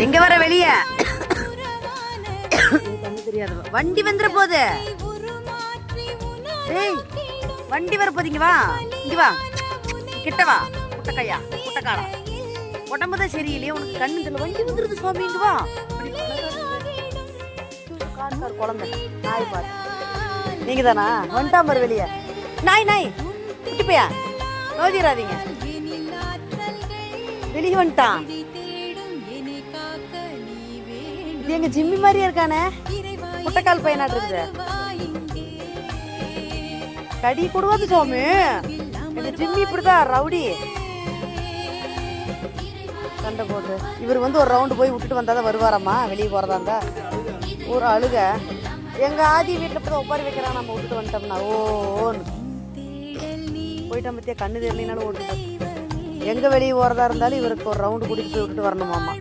எங்க வர வெளிய கண்ணு தெரியாது. வண்டி வந்துற போது. ஏய் வண்டி வர போதீங்க. வா இங்க வா, கிட்ட வா. முட்டைக்கையா முட்டைக்காடா, உடம்புதான் சரியில்லையே உனக்கு. கண்ணு தெரியல. வண்டி வந்துருது சுவாமி. இங்க வா. கார் குழந்தை நாய் பாரு. நீங்க தானா? வந்துட்டாம வெளிய. நாய் நாய் குட்டி பையா நோதிராதீங்க. வெளியே வந்துட்டான். இது எங்க ஜிம்மி மாதிரியே இருக்கானே. முட்டைக்கால் பையனாட்டு இருக்குது. கடி கொடுவாது சுவாமி. எங்க ஜிம்மி இப்படிதான் ரவுடி. சண்டை போட்டு இவர் ஒரு ரவுண்டு போய் விட்டுட்டு வந்தாதான் வருவாராம்மா. வெளியே போறதா இருந்தா ஒரு அழுக. எங்க ஆதி வீட்டுல போய் ஒப்பாரி வைக்கிறான். நம்ம விட்டுட்டு வந்துட்டோம்னா ஓன்னு போயிட்டா பத்தியா. கண்ணு தெரியலனாலும் ஓட்டுட்டு எங்க வெளியே போறதா இருந்தாலும் இவருக்கு ஒரு ரவுண்டு கூட்டிட்டு போய் விட்டுட்டு வரணுமாமா.